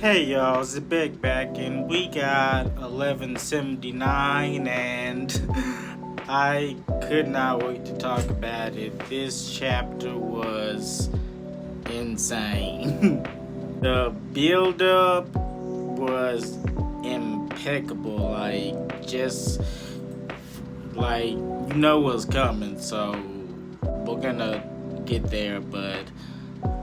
Hey y'all, it's the Big Back, and we got 1179, and I could not wait to talk about it. This chapter was insane. The build up was impeccable, just like what's coming, so we're gonna get there, but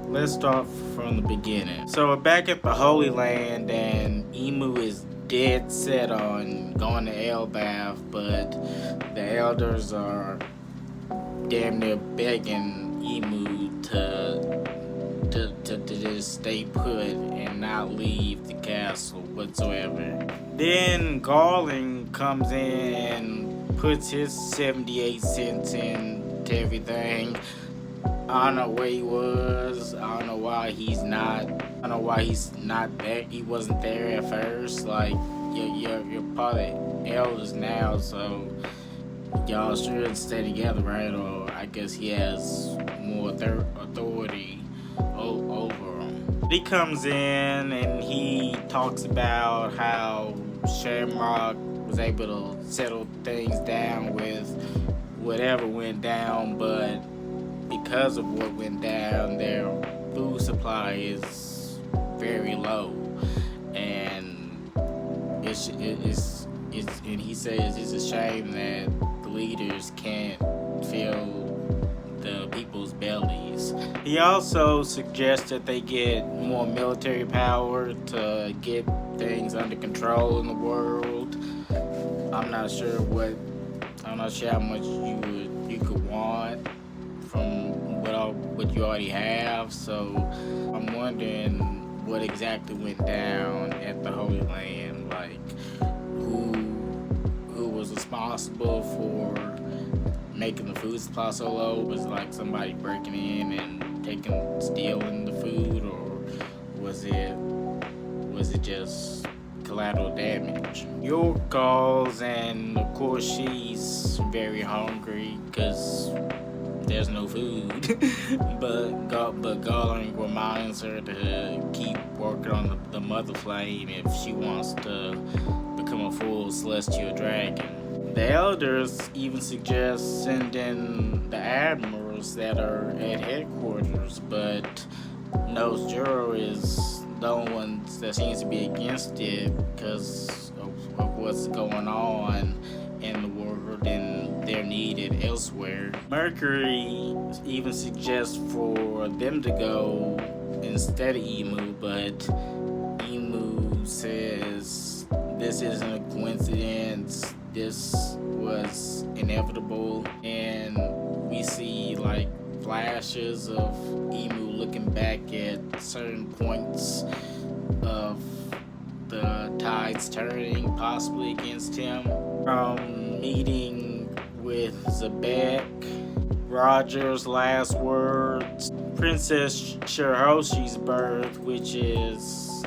let's start from the beginning. So we're back at the Holy Land, and Emu is dead set on going to Elbaf, but the elders are damn near begging Emu to just stay put and not leave the castle whatsoever. Then Garland comes in and puts his 78 cents into everything. I don't know where he was. I don't know why he's not. I don't know why he's not there. He wasn't there at first. Like you're part of elders now, so y'all should stay together, right? Or I guess he has more authority over him. He comes in and he talks about how Shamrock was able to settle things down with whatever went down, but because of what went down, their food supply is very low, and and he says it's a shame that the leaders can't fill the people's bellies. He also suggests that they get more military power to get things under control in the world. I'm not sure how much you could want from what you already have. So I'm wondering what exactly went down at the Holy Land. Like who was responsible for making the food supply so low? Was it like somebody breaking in and stealing the food, or was it just collateral damage? York calls, and of course she's very hungry because there's no food. but Garland reminds her to keep working on the mother flame if she wants to become a full celestial dragon. The elders even suggest sending the admirals that are at headquarters, but Nose Juro is the only one that seems to be against it because of what's going on in the world, and they're needed elsewhere. Mercury even suggests for them to go instead of Emu, but Emu says this isn't a coincidence, this was inevitable, and we see like flashes of Emu looking back at certain points of the tides turning possibly against him. From meeting with Zabek, Roger's last words, Princess Shiroshi's birth, which is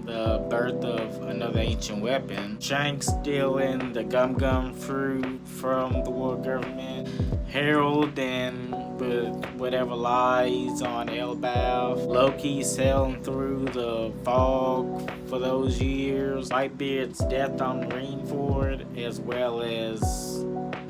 the birth of another ancient weapon, Shanks stealing the gum fruit from the world government, Harold and with whatever lies on Elbaf, Loki sailing through the fog for those years, Whitebeard's death on Marineford, as well as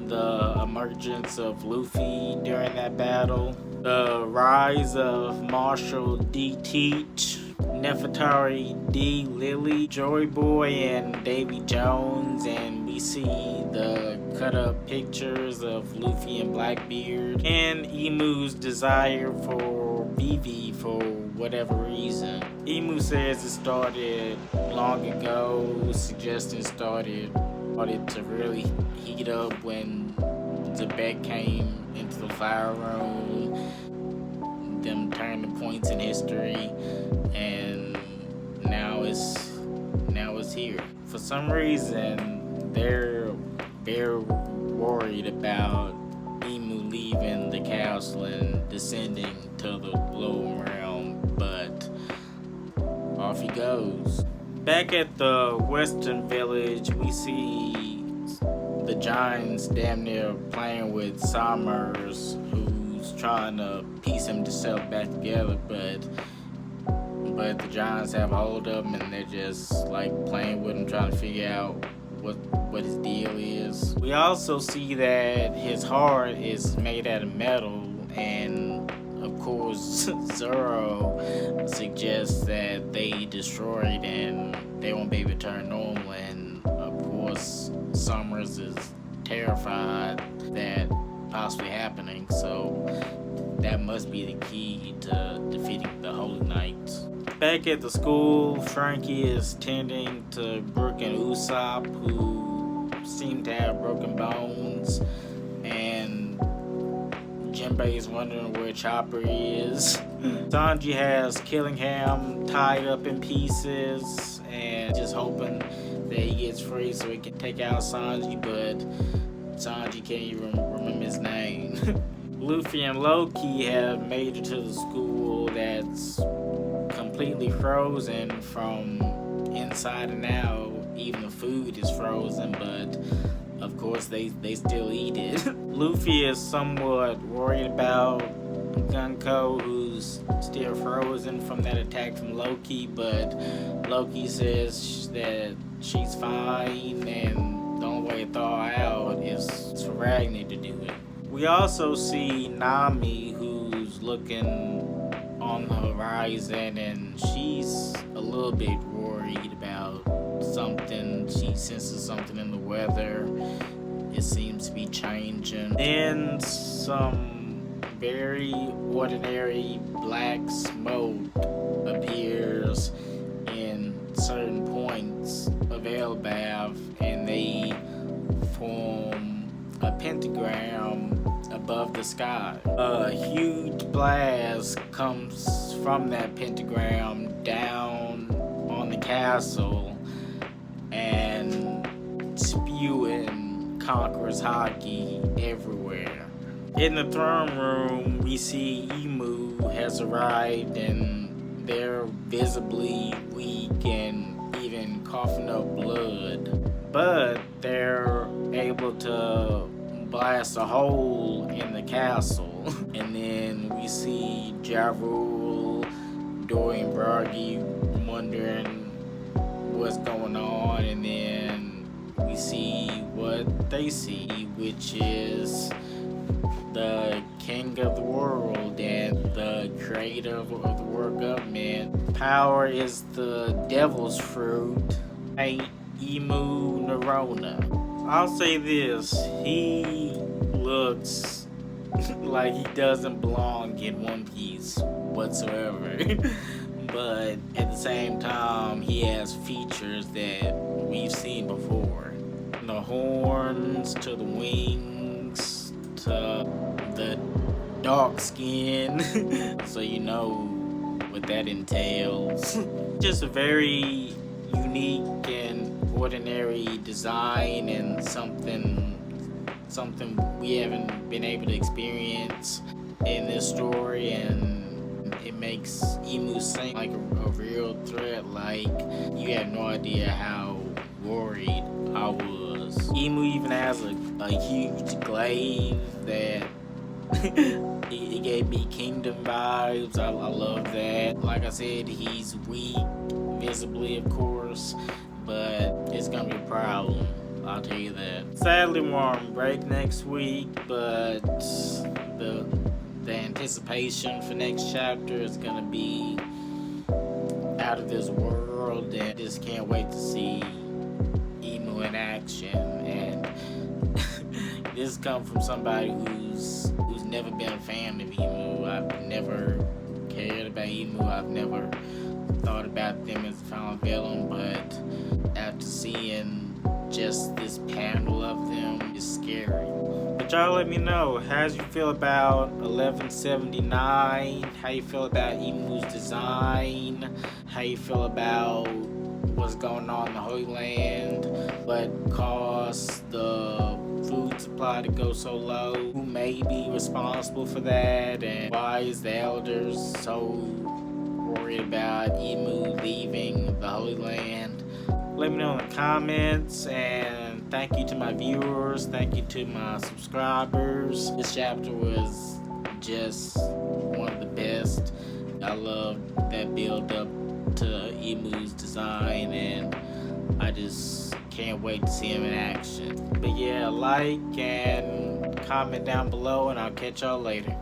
the emergence of Luffy during that battle, the rise of Marshall D. Teach, Nefertari D. Lily, Joy Boy, and Davy Jones, and we see the cut-up pictures of Luffy and Blackbeard, and Emu's desire for Vivi for whatever reason. Emu says it started long ago, suggesting started to really heat up when Zabek came into the fire room, them turning points in history, and now it's here. For some reason, they're worried about Emu leaving the castle and descending to the lower realm, but off he goes. Back at the Western Village, we see the Giants damn near playing with Summers, who's trying to piece himself back together, but but the Giants have a hold of him and they're just like playing with him, trying to figure out what his deal is. We also see that his heart is made out of metal, and of course Zoro suggests that they destroy it and they won't be able to turn normal, and of course Summers is terrified that possibly happening, so that must be the key to defeating the Holy Knights. Back at the school, Frankie is tending to Brook and Usopp, who seem to have broken bones, and Jinbei is wondering where Chopper is. Sanji has Killingham tied up in pieces and just hoping that he gets free so he can take out Sanji, but Sanji can't even remember his name. Luffy and Loki have made it to the school that's completely frozen from inside and out. Even the food is frozen, but of course they still eat it. Luffy is somewhat worried about Gunko, who's still frozen from that attack from Loki, but Loki says that she's fine and the only way to thaw her out is for Ragnar to do it. We also see Nami, who's looking on the horizon, and she's a little bit worried about something. She senses something in the weather. It seems to be changing. Then some very ordinary black smoke appears in certain points of Elbaf, and they form a pentagram above the sky. A huge blast comes from that pentagram down on the castle and spewing Conqueror's Haki everywhere. In the throne room, we see Imu has arrived, and they're visibly weak and even coughing up blood. But they're able to blast a hole in the castle. And then we see Ja Rule, Dorian Bragi wondering what's going on, and then we see what they see, which is the king of the world and the creator of the world government. Power is the devil's fruit. Ain't Imu Narona. I'll say this, he looks like he doesn't belong in One Piece whatsoever. But at the same time, he has features that we've seen before. From the horns to the wings to the dark skin. So you know what that entails. Just a very unique and ordinary design, and something we haven't been able to experience in this story, and it makes Imu seem like a real threat. Like, you have no idea how worried I was. Imu even has a huge glaive that it gave me Kingdom vibes. I love that. Like I said, he's weak visibly, of course, but it's gonna be a problem, I'll tell you that. Sadly, we're on break next week, but the anticipation for next chapter is gonna be out of this world, and just can't wait to see Imu in action. And this comes from somebody who's never been a fan of Imu. I've never cared about Imu. I've never thought about them as a final villain, but after seeing just this panel of them, it's scary. But y'all let me know, how you feel about 1179? How you feel about Imu's design? How you feel about what's going on in the Holy Land? What caused the food supply to go so low? Who may be responsible for that? And why is the elders so worried about Imu leaving the Holy Land? Let me know in the comments, and thank you to my viewers, thank you to my subscribers. This chapter was just one of the best. I love that build up Emu's design, and I just can't wait to see him in action. But yeah, like and comment down below, and I'll catch y'all later.